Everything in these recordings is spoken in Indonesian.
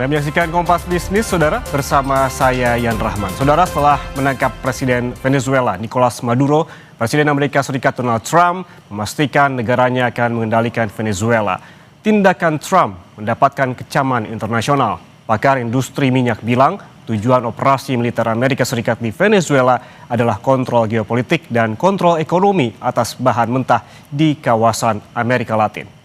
Anda menyaksikan Kompas Bisnis, Saudara, bersama saya Yan Rahman. Saudara, setelah menangkap Presiden Venezuela Nicolas Maduro, Presiden Amerika Serikat Donald Trump memastikan negaranya akan mengendalikan Venezuela. Tindakan Trump mendapatkan kecaman internasional. Pakar industri minyak bilang tujuan operasi militer Amerika Serikat di Venezuela adalah kontrol geopolitik dan kontrol ekonomi atas bahan mentah di kawasan Amerika Latin.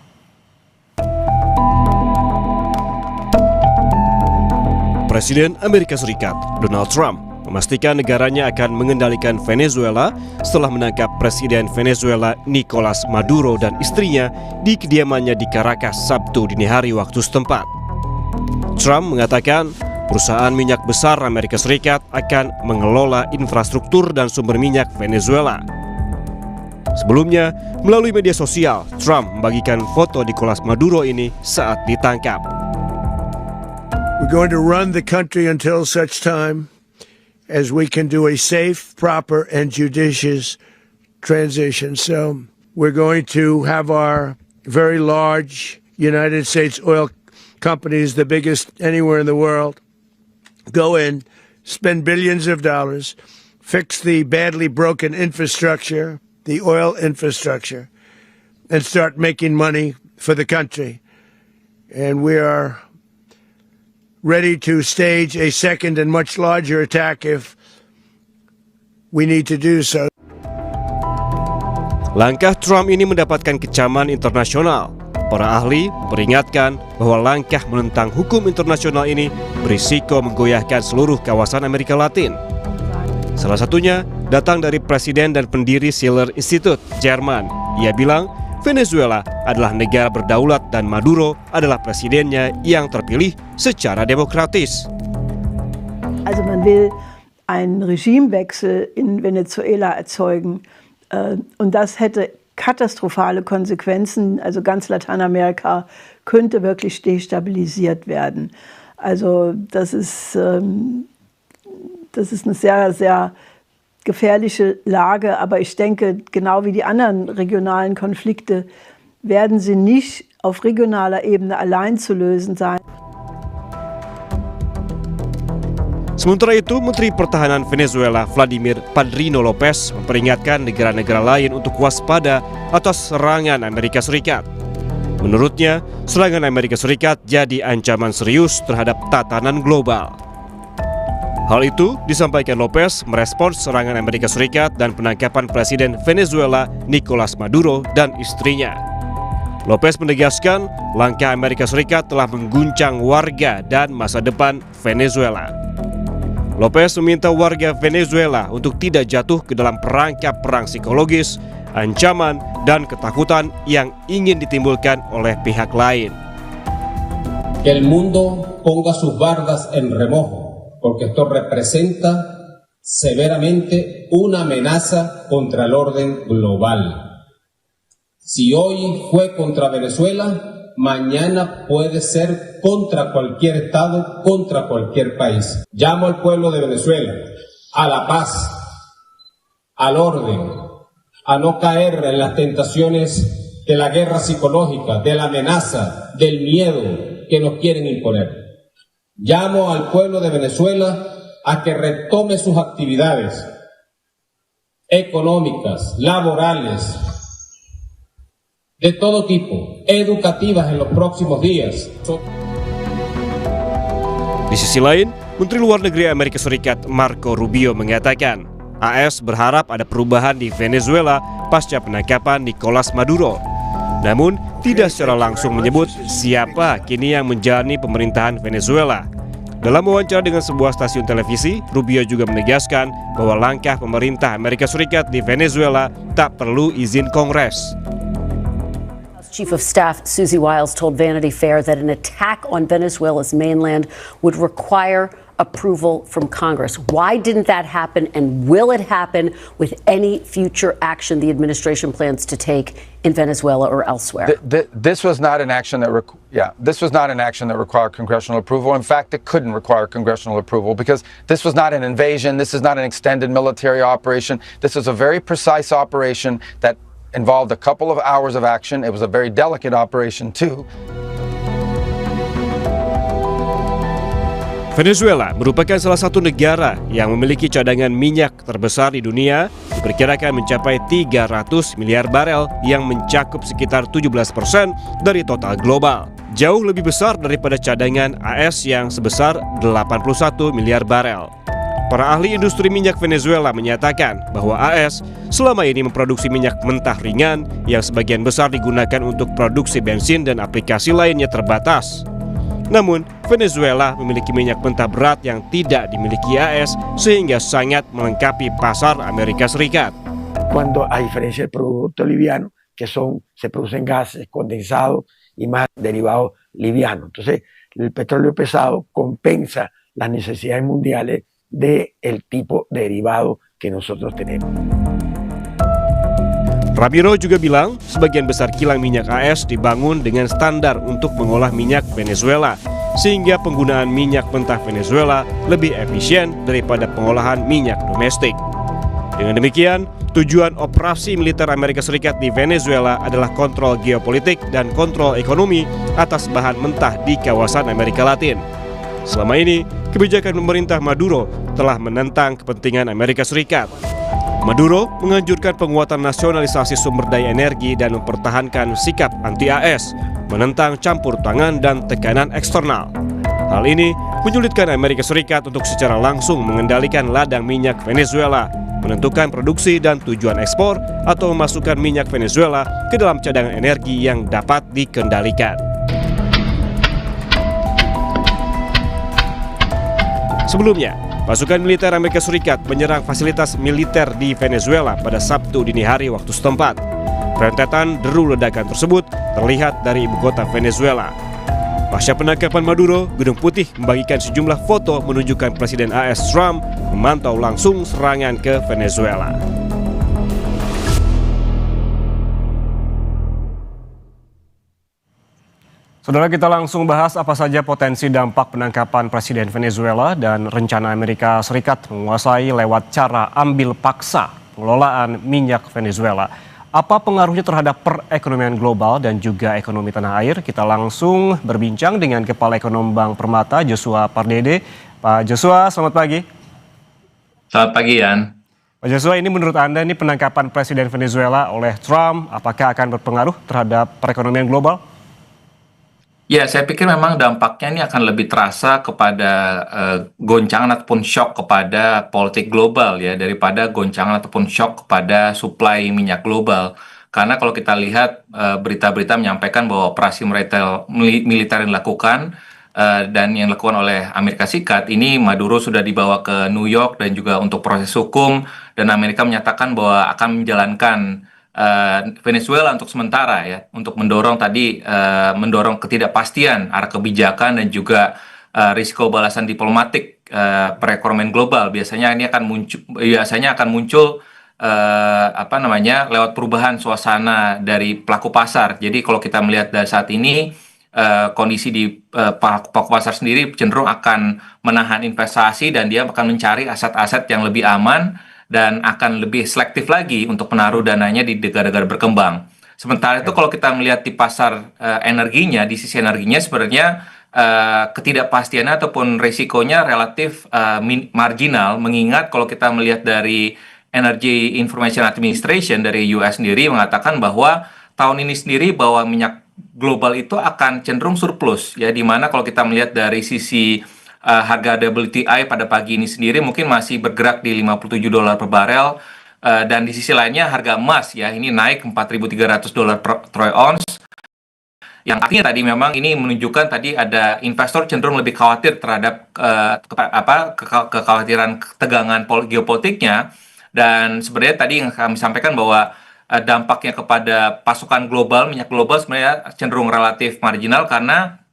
Presiden Amerika Serikat Donald Trump memastikan negaranya akan mengendalikan Venezuela setelah menangkap Presiden Venezuela Nicolas Maduro dan istrinya di kediamannya di Caracas Sabtu dini hari waktu setempat. Trump mengatakan perusahaan minyak besar Amerika Serikat akan mengelola infrastruktur dan sumber minyak Venezuela. Sebelumnya, melalui media sosial, Trump membagikan foto Nicolas Maduro ini saat ditangkap. We're going to run the country until such time as we can do a safe, proper, and judicious transition. So we're going to have our very large United States oil companies, the biggest anywhere in the world, go in, spend billions of dollars, fix the badly broken infrastructure, the oil infrastructure, and start making money for the country. And we are ready to stage a second and much larger attack if we need to do so. Langkah Trump ini mendapatkan kecaman internasional. Para ahli memperingatkan bahwa langkah menentang hukum internasional ini berisiko menggoyahkan seluruh kawasan Amerika Latin. Salah satunya datang dari Presiden dan pendiri Schiller Institute, Jerman. Ia bilang Venezuela adalah negara berdaulat dan Maduro adalah presidennya yang terpilih secara demokratis. Also man will einen Regimewechsel in Venezuela erzeugen und das hätte katastrophale Konsequenzen. Also ganz Lateinamerika könnte wirklich destabilisiert werden. Also das ist eine sehr, sehr gefährliche Lage, aber ich denke, genau wie die anderen regionalen Konflikte werden sie nicht auf regionaler Ebene allein zu lösen sein. Sementara itu, Menteri Pertahanan Venezuela Vladimir Padrino Lopez memperingatkan negara-negara lain untuk waspada atas serangan Amerika Serikat. Menurutnya, serangan Amerika Serikat jadi ancaman serius terhadap tatanan global. Hal itu disampaikan Lopez merespons serangan Amerika Serikat dan penangkapan Presiden Venezuela Nicolas Maduro dan istrinya. Lopez menegaskan langkah Amerika Serikat telah mengguncang warga dan masa depan Venezuela. Lopez meminta warga Venezuela untuk tidak jatuh ke dalam perangkap perang psikologis, ancaman, dan ketakutan yang ingin ditimbulkan oleh pihak lain. Que el mundo ponga sus bardas en remojo, porque esto representa severamente una amenaza contra el orden global. Si hoy fue contra Venezuela, mañana puede ser contra cualquier Estado, contra cualquier país. Llamo al pueblo de Venezuela a la paz, al orden, a no caer en las tentaciones de la guerra psicológica, de la amenaza, del miedo que nos quieren imponer. Llamo al pueblo de Venezuela a que retome sus actividades económicas, laborales, de todo tipo, educativas en los próximos días. Di sisi lain, Menteri Luar Negeri Amerika Serikat Marco Rubio mengatakan AS berharap ada perubahan di Venezuela pasca penangkapan Nicolas Maduro. Namun, tidak secara langsung menyebut siapa kini yang menjalani pemerintahan Venezuela. Dalam wawancara dengan sebuah stasiun televisi, Rubio juga menegaskan bahwa langkah pemerintah Amerika Serikat di Venezuela tak perlu izin Kongres. Chief of Staff Susie Wiles told Vanity Fair that an attack on Venezuela's mainland would require approval from Congress. Why didn't that happen, and will it happen with any future action the administration plans to take in Venezuela or elsewhere? This was not an action that required congressional approval. In fact, it couldn't require congressional approval because this was not an invasion. This is not an extended military operation. This is a very precise operation that involved a couple of hours of action. It was a very delicate operation too. Venezuela merupakan salah satu negara yang memiliki cadangan minyak terbesar di dunia, diperkirakan mencapai 300 miliar barel yang mencakup sekitar 17% dari total global. Jauh lebih besar daripada cadangan AS yang sebesar 81 miliar barel. Para ahli industri minyak Venezuela menyatakan bahwa AS selama ini memproduksi minyak mentah ringan yang sebagian besar digunakan untuk produksi bensin dan aplikasi lainnya terbatas. Namun, Venezuela memiliki minyak mentah berat yang tidak dimiliki AS sehingga sangat melengkapi pasar Amerika Serikat. Cuando a diferencia del producto liviano, que se producen gases condensados y más derivados livianos. Entonces, el petróleo pesado compensa las necesidades mundiales del tipo de derivado que nosotros tenemos. Ramiro juga bilang sebagian besar kilang minyak AS dibangun dengan standar untuk mengolah minyak Venezuela, sehingga penggunaan minyak mentah Venezuela lebih efisien daripada pengolahan minyak domestik. Dengan demikian, tujuan operasi militer Amerika Serikat di Venezuela adalah kontrol geopolitik dan kontrol ekonomi atas bahan mentah di kawasan Amerika Latin. Selama ini, kebijakan pemerintah Maduro telah menentang kepentingan Amerika Serikat. Maduro menganjurkan penguatan nasionalisasi sumber daya energi dan mempertahankan sikap anti-AS, menentang campur tangan dan tekanan eksternal. Hal ini menyulitkan Amerika Serikat untuk secara langsung mengendalikan ladang minyak Venezuela, menentukan produksi dan tujuan ekspor, atau memasukkan minyak Venezuela ke dalam cadangan energi yang dapat dikendalikan. Sebelumnya, pasukan militer Amerika Serikat menyerang fasilitas militer di Venezuela pada Sabtu dini hari waktu setempat. Rentetan deru ledakan tersebut terlihat dari ibu kota Venezuela. Pasca penangkapan Maduro, Gedung Putih membagikan sejumlah foto menunjukkan Presiden AS Trump memantau langsung serangan ke Venezuela. Saudara, kita langsung bahas apa saja potensi dampak penangkapan Presiden Venezuela dan rencana Amerika Serikat menguasai lewat cara ambil paksa pengelolaan minyak Venezuela. Apa pengaruhnya terhadap perekonomian global dan juga ekonomi tanah air? Kita langsung berbincang dengan Kepala Ekonom Bank Permata, Joshua Pardede. Pak Joshua, selamat pagi. Selamat pagi, Yan. Pak Joshua, ini menurut Anda ini penangkapan Presiden Venezuela oleh Trump, apakah akan berpengaruh terhadap perekonomian global? Ya, saya pikir memang dampaknya ini akan lebih terasa kepada goncangan ataupun shock kepada politik global ya, daripada goncangan ataupun shock kepada suplai minyak global. Karena kalau kita lihat berita-berita menyampaikan bahwa operasi militer yang dilakukan dan yang dilakukan oleh Amerika Serikat, ini Maduro sudah dibawa ke New York dan juga untuk proses hukum, dan Amerika menyatakan bahwa akan menjalankan Venezuela untuk sementara ya, untuk mendorong ketidakpastian arah kebijakan dan juga risiko balasan diplomatik perekonomian global. Biasanya akan muncul lewat perubahan suasana dari pelaku pasar. Jadi kalau kita melihat dari saat ini kondisi di pelaku pasar sendiri cenderung akan menahan investasi dan dia akan mencari aset-aset yang lebih aman dan akan lebih selektif lagi untuk menaruh dananya di negara-negara berkembang. Sementara itu kalau kita melihat di pasar energinya, di sisi energinya sebenarnya ketidakpastiannya ataupun risikonya relatif marginal, mengingat kalau kita melihat dari Energy Information Administration dari US sendiri mengatakan bahwa tahun ini sendiri bahwa minyak global itu akan cenderung surplus ya, di mana kalau kita melihat dari sisi harga WTI pada pagi ini sendiri mungkin masih bergerak di $57 per barel, dan di sisi lainnya harga emas ya ini naik $4.300 per troy ounce, yang artinya tadi memang ini menunjukkan tadi ada investor cenderung lebih khawatir terhadap kekhawatiran ketegangan geopolitiknya. Dan sebenarnya tadi yang kami sampaikan bahwa dampaknya kepada pasokan global minyak global sebenarnya cenderung relatif marginal, karena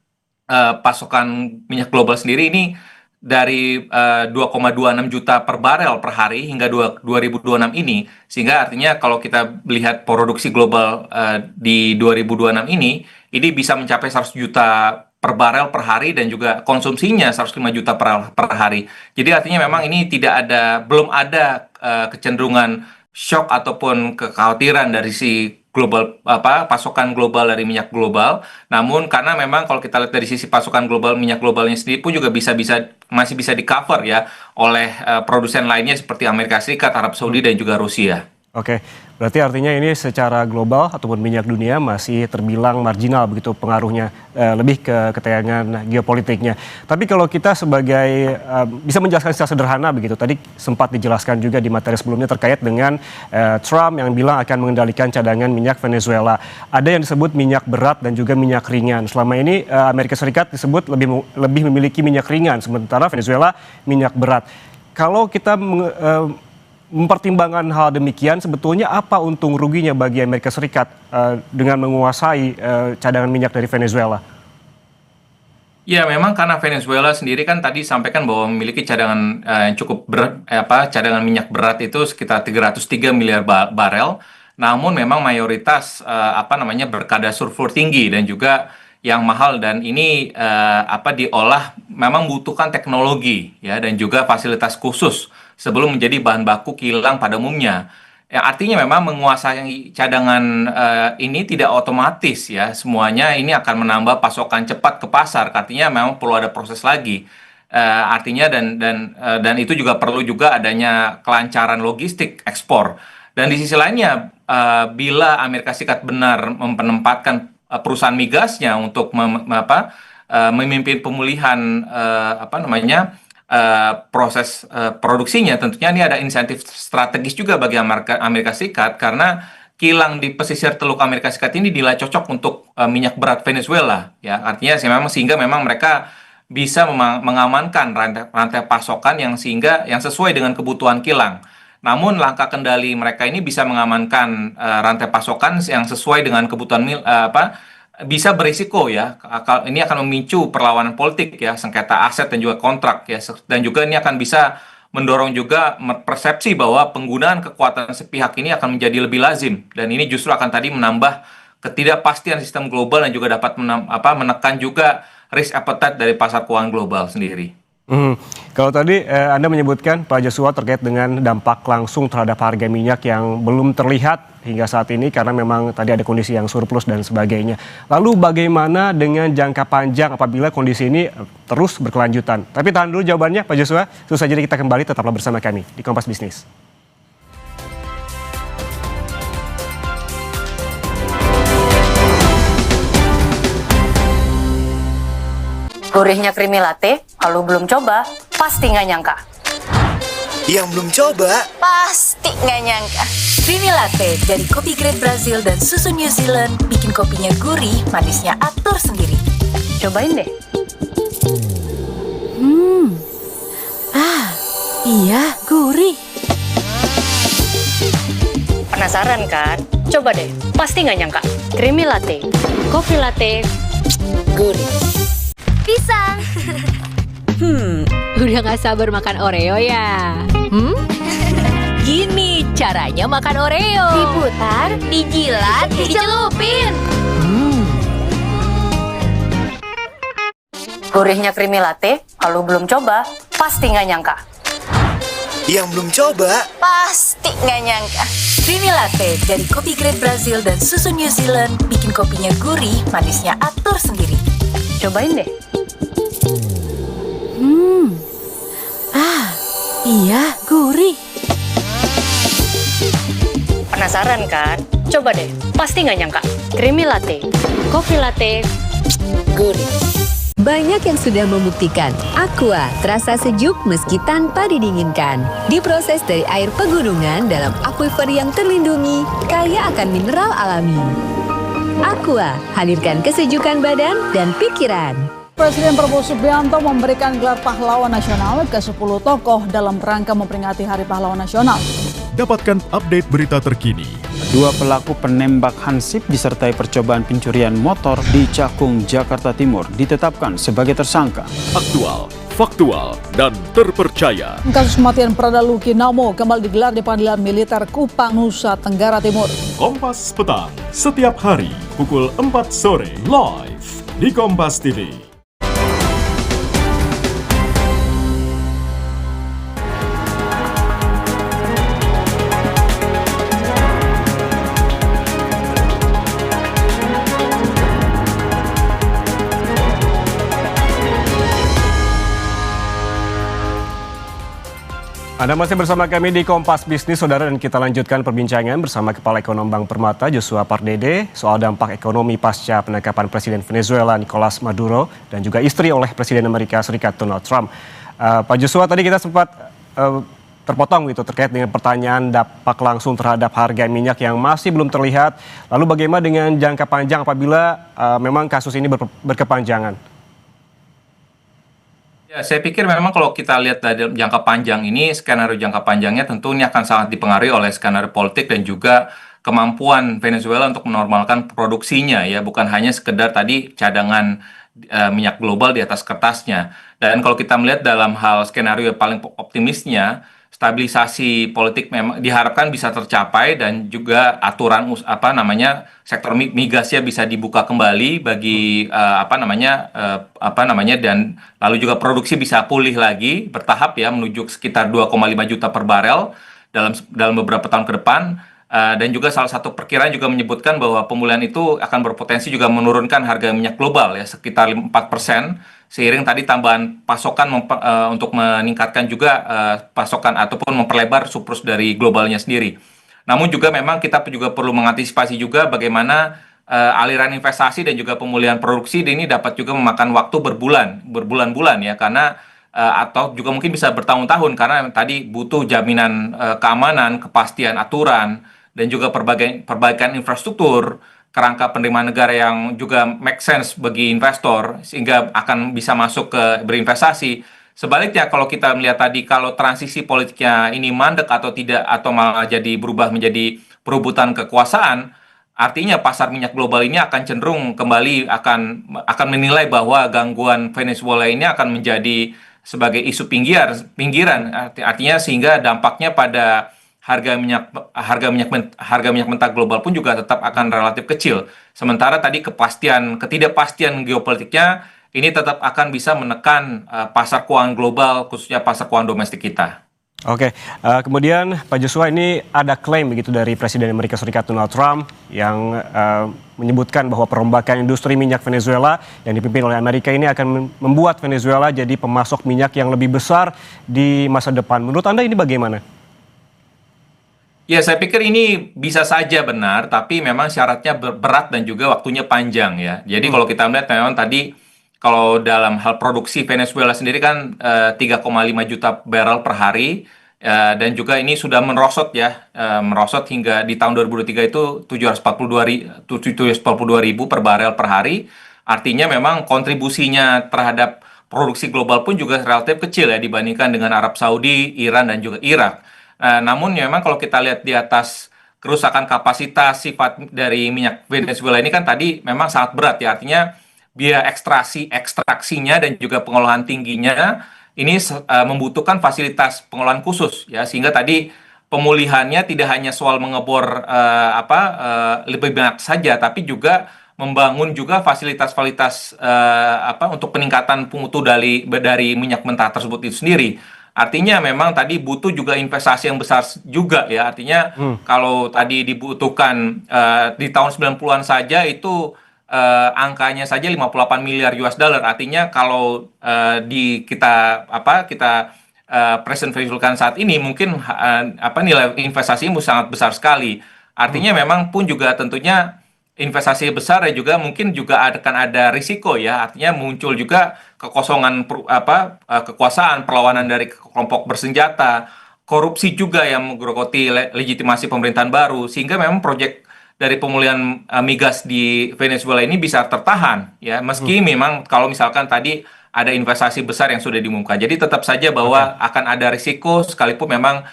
pasokan minyak global sendiri ini dari 2,26 juta per barel per hari hingga 2026 ini, sehingga artinya kalau kita lihat produksi global di 2026 ini bisa mencapai 100 juta per barel per hari dan juga konsumsinya 105 juta per hari. Jadi artinya memang ini belum ada kecenderungan shock ataupun kekhawatiran dari si pasokan global dari minyak global. Namun karena memang kalau kita lihat dari sisi pasokan global minyak globalnya sendiri pun juga masih bisa di-cover ya oleh produsen lainnya seperti Amerika Serikat, Arab Saudi dan juga Rusia. Oke, berarti artinya ini secara global ataupun minyak dunia masih terbilang marginal begitu pengaruhnya, lebih ke ketegangan geopolitiknya. Tapi kalau kita sebagai bisa menjelaskan secara sederhana begitu, tadi sempat dijelaskan juga di materi sebelumnya terkait dengan Trump yang bilang akan mengendalikan cadangan minyak Venezuela. Ada yang disebut minyak berat dan juga minyak ringan. Selama ini Amerika Serikat disebut lebih memiliki minyak ringan, sementara Venezuela minyak berat. Kalau kita mempertimbangkan hal demikian, sebetulnya apa untung ruginya bagi Amerika Serikat dengan menguasai cadangan minyak dari Venezuela? Ya, memang karena Venezuela sendiri kan tadi sampaikan bahwa memiliki cadangan yang cukup cadangan minyak berat itu sekitar 303 miliar barel. Namun memang mayoritas berkadar sulfur tinggi dan juga yang mahal, dan ini diolah memang membutuhkan teknologi ya dan juga fasilitas khusus sebelum menjadi bahan baku kilang pada umumnya. Ya, artinya memang menguasai cadangan ini tidak otomatis ya, semuanya ini akan menambah pasokan cepat ke pasar. Artinya memang perlu ada proses lagi. Artinya dan itu juga perlu juga adanya kelancaran logistik ekspor. Dan di sisi lainnya, bila Amerika Serikat benar menempatkan perusahaan migasnya untuk memimpin pemulihan proses produksinya, tentunya ini ada insentif strategis juga bagi Amerika Serikat karena kilang di pesisir Teluk Amerika Serikat ini dinilai cocok untuk minyak berat Venezuela ya, artinya sehingga memang mereka bisa mengamankan rantai pasokan yang sesuai dengan kebutuhan kilang. Namun langkah kendali mereka ini bisa mengamankan rantai pasokan yang sesuai dengan kebutuhan bisa berisiko ya, ini akan memicu perlawanan politik ya, sengketa aset dan juga kontrak ya, dan juga ini akan bisa mendorong juga persepsi bahwa penggunaan kekuatan sepihak ini akan menjadi lebih lazim, dan ini justru akan tadi menambah ketidakpastian sistem global dan juga dapat menekan juga risk appetite dari pasar keuangan global sendiri. Kalau tadi Anda menyebutkan Pak Joshua terkait dengan dampak langsung terhadap harga minyak yang belum terlihat hingga saat ini karena memang tadi ada kondisi yang surplus dan sebagainya. Lalu bagaimana dengan jangka panjang apabila kondisi ini terus berkelanjutan? Tapi tahan dulu jawabannya Pak Joshua, sesaat lagi kita kembali, tetaplah bersama kami di Kompas Bisnis. Gurihnya creamy latte, kalau belum coba, pasti nggak nyangka. Yang belum coba, Pasti nggak nyangka. Creamy latte dari kopi grade Brazil dan susu New Zealand bikin kopinya gurih, manisnya atur sendiri. Cobain deh. Iya, gurih. Penasaran kan? Coba deh, pasti nggak nyangka. Creamy latte, kopi latte, gurih. Pisang. Udah gak sabar makan Oreo ya? Gini caranya makan Oreo. Diputar, Dijilat, dicelupin. Gurihnya creamy latte, kalau belum coba, pasti nggak nyangka. yang belum coba, Pasti nggak nyangka. Creamy latte dari kopi grade Brazil dan susu New Zealand bikin kopinya gurih, manisnya atur sendiri. Cobain deh. Iya, gurih. Penasaran kan? Coba deh, pasti nggak nyangka. Creamy latte, kopi latte, gurih. Banyak yang sudah membuktikan Aqua terasa sejuk meski tanpa didinginkan. Diproses dari air pegunungan dalam aquifer yang terlindungi, kaya akan mineral alami. Aqua, hadirkan kesejukan badan dan pikiran. Presiden Prabowo Subianto memberikan gelar pahlawan nasional ke 10 tokoh dalam rangka memperingati Hari Pahlawan Nasional. Dapatkan update berita terkini. 2 pelaku penembak Hansip disertai percobaan pencurian motor di Cakung, Jakarta Timur ditetapkan sebagai tersangka. Aktual, faktual, dan terpercaya. Kasus kematian Prada Luki Namo kembali digelar di Pengadilan Militer Kupang, Nusa Tenggara Timur. Kompas Petang, setiap hari pukul 4 sore, live di Kompas TV. Anda masih bersama kami di Kompas Bisnis, Saudara, dan kita lanjutkan perbincangan bersama Kepala Ekonom Bank Permata, Joshua Pardede, soal dampak ekonomi pasca penangkapan Presiden Venezuela Nicolas Maduro dan juga istri oleh Presiden Amerika Serikat Donald Trump. Pak Joshua, tadi kita sempat terpotong gitu terkait dengan pertanyaan dampak langsung terhadap harga minyak yang masih belum terlihat. Lalu bagaimana dengan jangka panjang apabila memang kasus ini berkepanjangan? Ya, saya pikir memang kalau kita lihat dari jangka panjang ini, skenario jangka panjangnya tentu ini akan sangat dipengaruhi oleh skenario politik dan juga kemampuan Venezuela untuk menormalkan produksinya, ya, bukan hanya sekedar tadi cadangan minyak global di atas kertasnya. Dan kalau kita melihat dalam hal skenario yang paling optimisnya, stabilisasi politik memang diharapkan bisa tercapai dan juga aturan sektor migasnya bisa dibuka kembali bagi dan lalu juga produksi bisa pulih lagi bertahap, ya, menuju sekitar 2,5 juta per barel dalam beberapa tahun ke depan. Dan juga salah satu perkiraan juga menyebutkan bahwa pemulihan itu akan berpotensi juga menurunkan harga minyak global, ya, sekitar 4%, seiring tadi tambahan pasokan untuk meningkatkan juga pasokan ataupun memperlebar surplus dari globalnya sendiri. Namun juga memang kita juga perlu mengantisipasi juga bagaimana aliran investasi dan juga pemulihan produksi ini dapat juga memakan waktu berbulan-bulan, ya, karena atau juga mungkin bisa bertahun-tahun karena tadi butuh jaminan keamanan, kepastian aturan, dan juga perbaikan infrastruktur, kerangka penerimaan negara yang juga make sense bagi investor sehingga akan bisa masuk ke berinvestasi. Sebaliknya kalau kita melihat tadi kalau transisi politiknya ini mandek atau tidak atau malah jadi berubah menjadi perebutan kekuasaan, artinya pasar minyak global ini akan cenderung kembali akan menilai bahwa gangguan Venezuela ini akan menjadi sebagai isu pinggiran, artinya sehingga dampaknya pada harga minyak mentah global pun juga tetap akan relatif kecil. Sementara tadi ketidakpastian geopolitiknya ini tetap akan bisa menekan pasar keuangan global, khususnya pasar keuangan domestik kita. Oke, kemudian Pak Joshua, ini ada klaim begitu dari Presiden Amerika Serikat Donald Trump yang menyebutkan bahwa perombakan industri minyak Venezuela yang dipimpin oleh Amerika ini akan membuat Venezuela jadi pemasok minyak yang lebih besar di masa depan. Menurut Anda ini bagaimana? Ya, saya pikir ini bisa saja benar, tapi memang syaratnya berat dan juga waktunya panjang, ya. Jadi kalau kita melihat memang tadi, kalau dalam hal produksi Venezuela sendiri kan 3,5 juta barrel per hari, dan juga ini sudah merosot, ya, merosot hingga di tahun 2023 itu 742 ribu per barrel per hari. Artinya memang kontribusinya terhadap produksi global pun juga relatif kecil, ya, dibandingkan dengan Arab Saudi, Iran, dan juga Irak. Namun memang kalau kita lihat di atas kerusakan kapasitas sifat dari minyak Venezuela ini kan tadi memang sangat berat, ya, artinya biaya ekstraksinya dan juga pengolahan tingginya ini membutuhkan fasilitas pengolahan khusus, ya, sehingga tadi pemulihannya tidak hanya soal mengebor lebih banyak saja, tapi juga membangun juga fasilitas-fasilitas untuk peningkatan mutu dari minyak mentah tersebut itu sendiri. Artinya memang tadi butuh juga investasi yang besar juga, ya. Artinya kalau tadi dibutuhkan di tahun 90-an saja itu angkanya saja 58 miliar US dollar. Artinya kalau kita present visualkan saat ini mungkin nilai investasi sangat besar sekali. Artinya memang pun juga tentunya investasi besar dan juga mungkin juga akan ada risiko, ya, artinya muncul juga kekosongan kekuasaan, perlawanan dari kelompok bersenjata, korupsi juga yang menggerogoti legitimasi pemerintahan baru, sehingga memang proyek dari pemulihan migas di Venezuela ini bisa tertahan, ya, meski memang kalau misalkan tadi ada investasi besar yang sudah diumumkan. Jadi tetap saja bahwa akan ada risiko sekalipun memang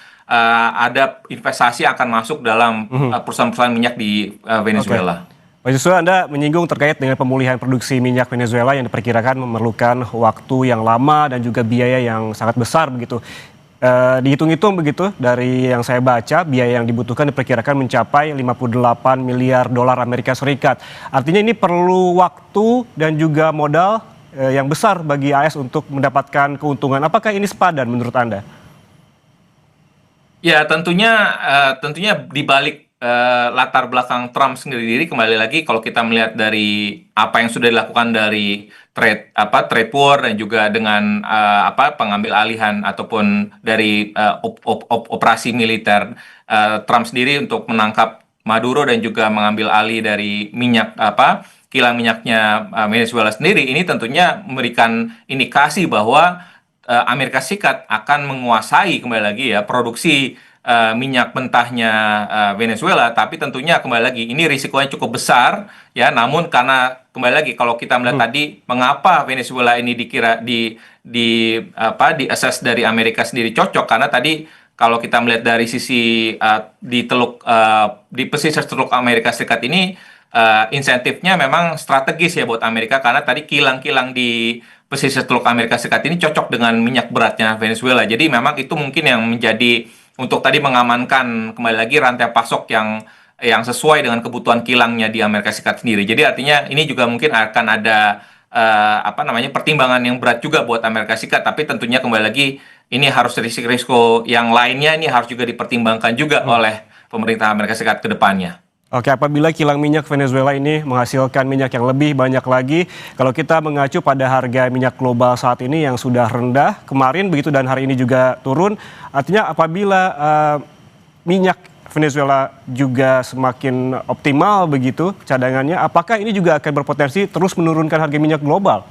ada investasi akan masuk dalam perusahaan-perusahaan minyak di Venezuela. Pak Joshua, Anda menyinggung terkait dengan pemulihan produksi minyak Venezuela yang diperkirakan memerlukan waktu yang lama dan juga biaya yang sangat besar begitu. Dihitung-hitung begitu dari yang saya baca, biaya yang dibutuhkan diperkirakan mencapai 58 miliar dolar Amerika Serikat. Artinya ini perlu waktu dan juga modal yang besar bagi AS untuk mendapatkan keuntungan. Apakah ini sepadan menurut Anda? Ya, tentunya di balik latar belakang Trump sendiri, kembali lagi kalau kita melihat dari apa yang sudah dilakukan dari trade war dan juga dengan pengambil alihan ataupun dari operasi militer Trump sendiri untuk menangkap Maduro dan juga mengambil alih dari kilang minyaknya Venezuela sendiri. Ini tentunya memberikan indikasi bahwa Amerika Serikat akan menguasai kembali lagi ya produksi minyak mentahnya Venezuela, tapi tentunya kembali lagi ini risikonya cukup besar ya. Namun karena kembali lagi kalau kita melihat tadi mengapa Venezuela ini dikira di assess dari Amerika sendiri cocok, karena tadi kalau kita melihat dari sisi di pesisir Teluk Amerika Serikat ini insentifnya memang strategis ya buat Amerika, karena tadi kilang-kilang di pesisir Teluk Amerika Serikat ini cocok dengan minyak beratnya Venezuela. Jadi memang itu mungkin yang menjadi untuk tadi mengamankan kembali lagi rantai pasok yang sesuai dengan kebutuhan kilangnya di Amerika Serikat sendiri. Jadi artinya ini juga mungkin akan ada pertimbangan yang berat juga buat Amerika Serikat. Tapi tentunya kembali lagi ini harus risiko yang lainnya ini harus juga dipertimbangkan juga oleh pemerintah Amerika Serikat ke depannya. Oke, apabila kilang minyak Venezuela ini menghasilkan minyak yang lebih banyak lagi, kalau kita mengacu pada harga minyak global saat ini yang sudah rendah kemarin begitu dan hari ini juga turun, artinya apabila minyak Venezuela juga semakin optimal begitu cadangannya, apakah ini juga akan berpotensi terus menurunkan harga minyak global?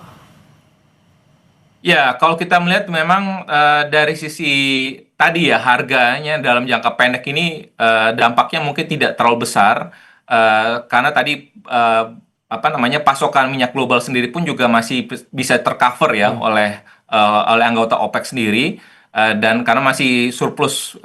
Ya, kalau kita melihat memang dari sisi tadi ya harganya dalam jangka pendek ini dampaknya mungkin tidak terlalu besar karena tadi pasokan minyak global sendiri pun juga masih bisa tercover ya oleh anggota OPEC sendiri dan karena masih surplus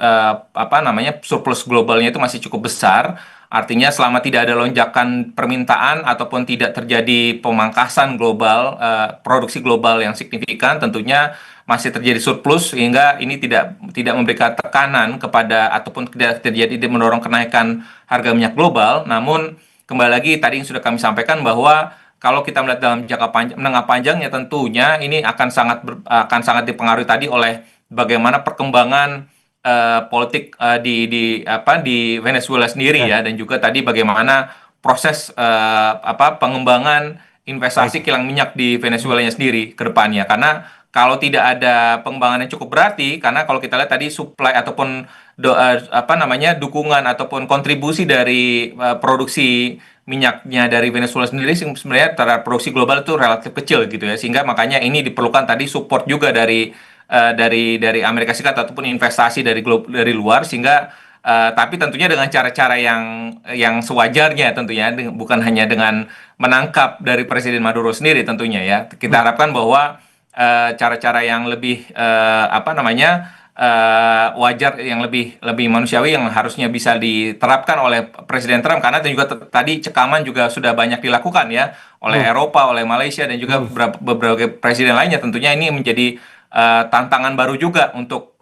surplus globalnya itu masih cukup besar. Artinya selama tidak ada lonjakan permintaan ataupun tidak terjadi pemangkasan global, produksi global yang signifikan, tentunya masih terjadi surplus sehingga ini tidak memberikan tekanan kepada ataupun tidak terjadi mendorong kenaikan harga minyak global. Namun kembali lagi tadi yang sudah kami sampaikan bahwa kalau kita melihat dalam jangka menengah panjangnya tentunya ini akan sangat dipengaruhi tadi oleh bagaimana perkembangan politik di Venezuela sendiri ya, dan juga tadi bagaimana proses pengembangan investasi kilang minyak di Venezuela sendiri ke depannya. Karena kalau tidak ada pengembangan yang cukup berarti, karena kalau kita lihat tadi supply ataupun dukungan ataupun kontribusi dari produksi minyaknya dari Venezuela sendiri sebenarnya terhadap produksi global itu relatif kecil gitu ya, sehingga makanya ini diperlukan tadi support juga dari Amerika Serikat ataupun investasi dari luar, sehingga tapi tentunya dengan cara-cara yang sewajarnya tentunya, bukan hanya dengan menangkap dari Presiden Maduro sendiri tentunya ya. Kita harapkan bahwa cara-cara yang lebih wajar, yang lebih manusiawi yang harusnya bisa diterapkan oleh Presiden Trump, karena juga tadi cekaman juga sudah banyak dilakukan ya oleh Eropa, oleh Malaysia dan juga beberapa presiden lainnya. Tentunya ini menjadi tantangan baru juga untuk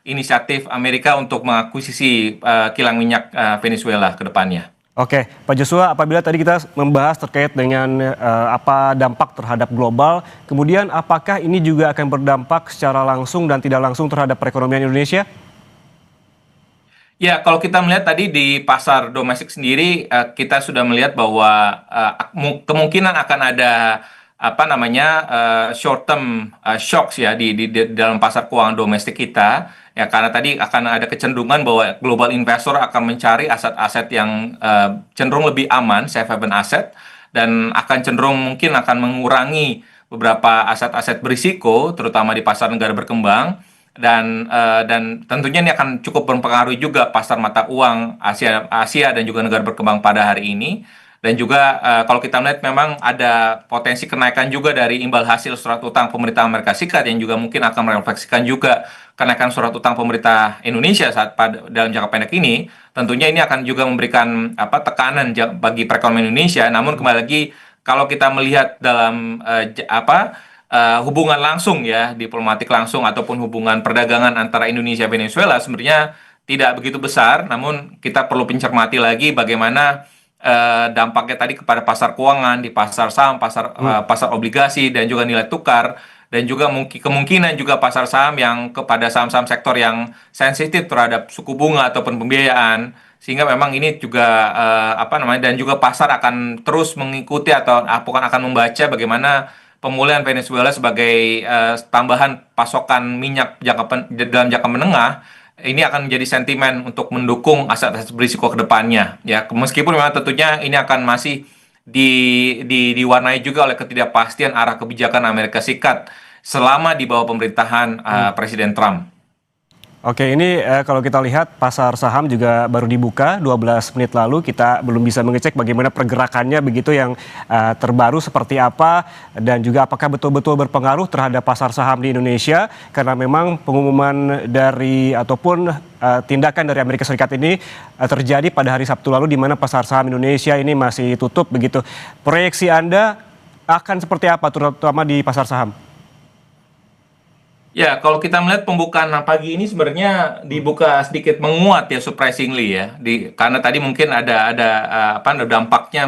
inisiatif Amerika untuk mengakuisisi kilang minyak Venezuela ke depannya. Oke, Pak Joshua, apabila tadi kita membahas terkait dengan apa dampak terhadap global, kemudian apakah ini juga akan berdampak secara langsung dan tidak langsung terhadap perekonomian Indonesia? Ya, kalau kita melihat tadi di pasar domestik sendiri, kita sudah melihat bahwa kemungkinan akan ada short term shocks ya di dalam pasar keuangan domestik kita ya, karena tadi akan ada kecenderungan bahwa global investor akan mencari aset-aset yang cenderung lebih aman, safe haven asset, dan akan cenderung mungkin akan mengurangi beberapa aset-aset berisiko terutama di pasar negara berkembang, dan tentunya ini akan cukup mempengaruhi juga pasar mata uang Asia dan juga negara berkembang pada hari ini. Dan juga kalau kita melihat memang ada potensi kenaikan juga dari imbal hasil surat utang pemerintah Amerika Serikat yang juga mungkin akan merefleksikan juga kenaikan surat utang pemerintah Indonesia dalam jangka pendek ini. Tentunya ini akan juga memberikan tekanan bagi perekonomian Indonesia. Namun kembali lagi kalau kita melihat dalam hubungan langsung ya, diplomatik langsung ataupun hubungan perdagangan antara Indonesia dan Venezuela sebenarnya tidak begitu besar. Namun kita perlu mencermati lagi bagaimana dampaknya tadi kepada pasar keuangan, di pasar saham, pasar obligasi dan juga nilai tukar, dan juga kemungkinan juga pasar saham yang kepada saham-saham sektor yang sensitif terhadap suku bunga ataupun pembiayaan, sehingga memang ini juga dan juga pasar akan terus mengikuti atau akan membaca bagaimana pemulihan Venezuela sebagai tambahan pasokan minyak dalam jangka menengah. Ini akan menjadi sentimen untuk mendukung aset-aset berisiko ke depannya. Ya, meskipun memang tentunya ini akan masih diwarnai juga oleh ketidakpastian arah kebijakan Amerika Serikat selama di bawah pemerintahan Presiden Trump. Oke, ini kalau kita lihat pasar saham juga baru dibuka 12 menit lalu. Kita belum bisa mengecek bagaimana pergerakannya begitu yang terbaru seperti apa dan juga apakah betul-betul berpengaruh terhadap pasar saham di Indonesia, karena memang pengumuman dari ataupun tindakan dari Amerika Serikat ini terjadi pada hari Sabtu lalu di mana pasar saham Indonesia ini masih tutup begitu. Proyeksi Anda akan seperti apa terutama di pasar saham? Ya, kalau kita melihat pembukaan pagi ini sebenarnya dibuka sedikit menguat ya, surprisingly ya. Karena tadi mungkin ada dampaknya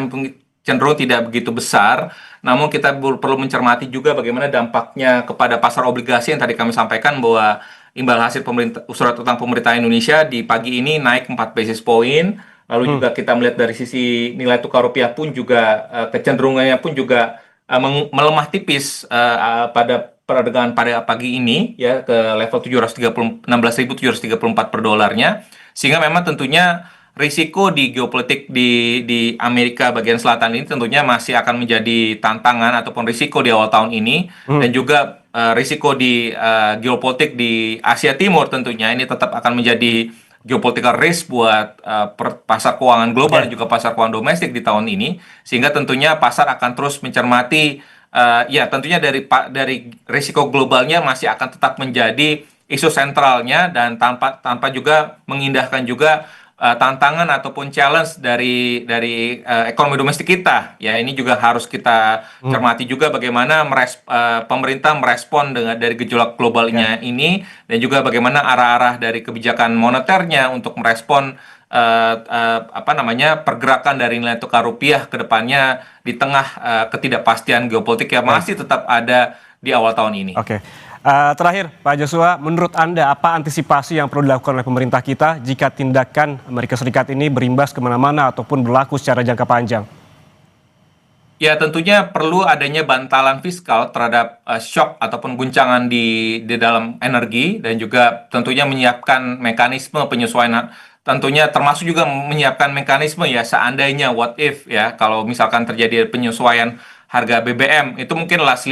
cenderung tidak begitu besar. Namun kita perlu mencermati juga bagaimana dampaknya kepada pasar obligasi yang tadi kami sampaikan bahwa imbal hasil surat utang pemerintah Indonesia di pagi ini naik 4 basis point. Lalu juga kita melihat dari sisi nilai tukar rupiah pun juga kecenderungannya pun juga melemah tipis pada perdagangan pada pagi ini ya ke level 16.734 per dolarnya, sehingga memang tentunya risiko di geopolitik di Amerika bagian selatan ini tentunya masih akan menjadi tantangan ataupun risiko di awal tahun ini, dan juga risiko di geopolitik di Asia Timur tentunya ini tetap akan menjadi geopolitical risk buat pasar keuangan global dan juga pasar keuangan domestik di tahun ini, sehingga tentunya pasar akan terus mencermati tentunya dari risiko globalnya masih akan tetap menjadi isu sentralnya, dan tanpa juga mengindahkan juga tantangan ataupun challenge dari ekonomi domestik kita. Ya, ini juga harus kita cermati juga bagaimana pemerintah merespon dari gejolak globalnya ini, dan juga bagaimana arah-arah dari kebijakan moneternya untuk merespon pergerakan dari nilai tukar rupiah ke depannya di tengah ketidakpastian geopolitik yang masih tetap ada di awal tahun ini. Oke. Terakhir, Pak Joshua, menurut Anda apa antisipasi yang perlu dilakukan oleh pemerintah kita jika tindakan Amerika Serikat ini berimbas kemana-mana ataupun berlaku secara jangka panjang? Ya, tentunya perlu adanya bantalan fiskal terhadap shock ataupun guncangan di dalam energi, dan juga tentunya menyiapkan mekanisme penyesuaian, tentunya termasuk juga menyiapkan mekanisme ya seandainya what if ya, kalau misalkan terjadi penyesuaian harga BBM itu mungkin last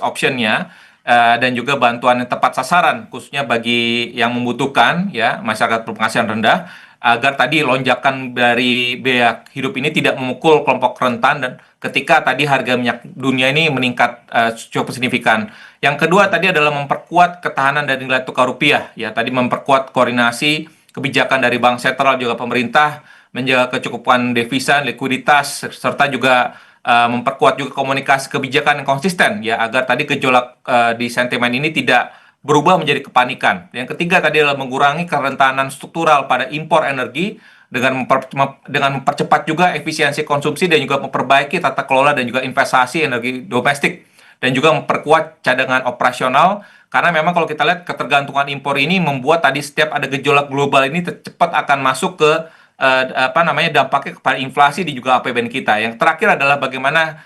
optionnya, dan juga bantuan yang tepat sasaran khususnya bagi yang membutuhkan ya, masyarakat berpenghasilan rendah, agar tadi lonjakan dari biaya hidup ini tidak memukul kelompok rentan dan ketika tadi harga minyak dunia ini meningkat cukup signifikan. Yang kedua tadi adalah memperkuat ketahanan dari nilai tukar rupiah ya, tadi memperkuat koordinasi kebijakan dari bank sentral juga pemerintah, menjaga kecukupan devisa, likuiditas, serta juga memperkuat juga komunikasi kebijakan yang konsisten ya, agar tadi gejolak di sentimen ini tidak berubah menjadi kepanikan. Yang ketiga tadi adalah mengurangi kerentanan struktural pada impor energi dengan mempercepat juga efisiensi konsumsi dan juga memperbaiki tata kelola dan juga investasi energi domestik, dan juga memperkuat cadangan operasional. Karena memang kalau kita lihat ketergantungan impor ini membuat tadi setiap ada gejolak global ini cepat akan masuk ke dampaknya kepada inflasi dan juga APBN kita. Yang terakhir adalah bagaimana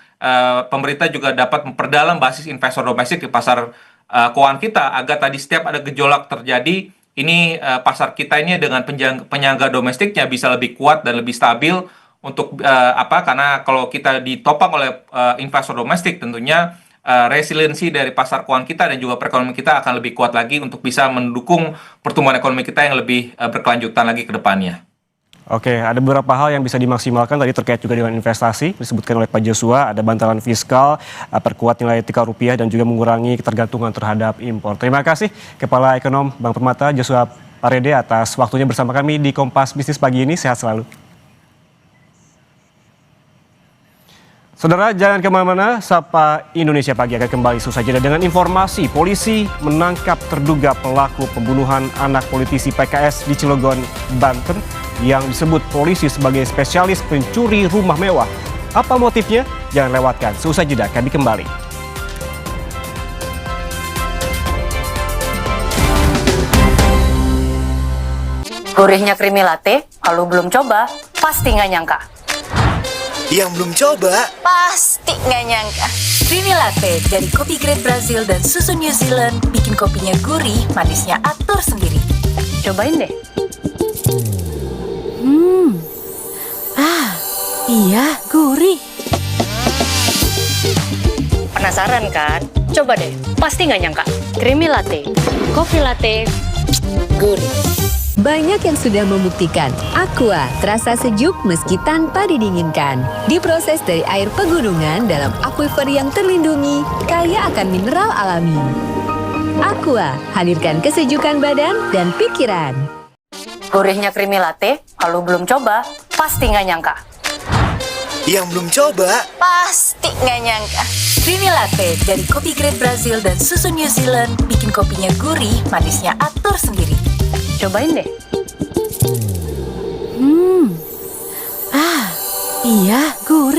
pemerintah juga dapat memperdalam basis investor domestik di pasar keuangan kita, agar tadi setiap ada gejolak terjadi ini pasar kita ini dengan penyangga domestiknya bisa lebih kuat dan lebih stabil untuk karena kalau kita ditopang oleh investor domestik tentunya resiliensi dari pasar keuangan kita dan juga perekonomian kita akan lebih kuat lagi untuk bisa mendukung pertumbuhan ekonomi kita yang lebih berkelanjutan lagi ke depannya. Oke, ada beberapa hal yang bisa dimaksimalkan tadi terkait juga dengan investasi, disebutkan oleh Pak Joshua, ada bantalan fiskal, perkuat nilai tukar rupiah, dan juga mengurangi ketergantungan terhadap impor. Terima kasih Kepala Ekonom Bank Permata Joshua Parede atas waktunya bersama kami di Kompas Bisnis pagi ini. Sehat selalu. Saudara, jangan kemana-mana, Sapa Indonesia Pagi akan kembali sesaat jeda dengan informasi polisi menangkap terduga pelaku pembunuhan anak politisi PKS di Cilegon, Banten yang disebut polisi sebagai spesialis pencuri rumah mewah. Apa motifnya? Jangan lewatkan, seusai jeda kami kembali. Gurihnya creamy latte, kalau belum coba, pasti nggak nyangka. Yang belum coba, Pasti nggak nyangka. Creamy Latte dari kopi grade Brazil dan susu New Zealand bikin kopinya gurih, manisnya atur sendiri. Cobain deh. Iya, gurih. Penasaran kan? Coba deh, pasti nggak nyangka. Creamy latte, coffee latte, gurih. Banyak yang sudah membuktikan Aqua terasa sejuk meski tanpa didinginkan. Diproses dari air pegunungan dalam aquifer yang terlindungi, kaya akan mineral alami. Aqua, hadirkan kesejukan badan dan pikiran. Gurihnya creamy latte, kalau belum coba, pasti nggak nyangka. yang belum coba, Pasti nggak nyangka. Creamy Latte dari kopi grade Brazil dan susu New Zealand bikin kopinya gurih, manisnya atur sendiri. Cobain deh. Iya, gurih.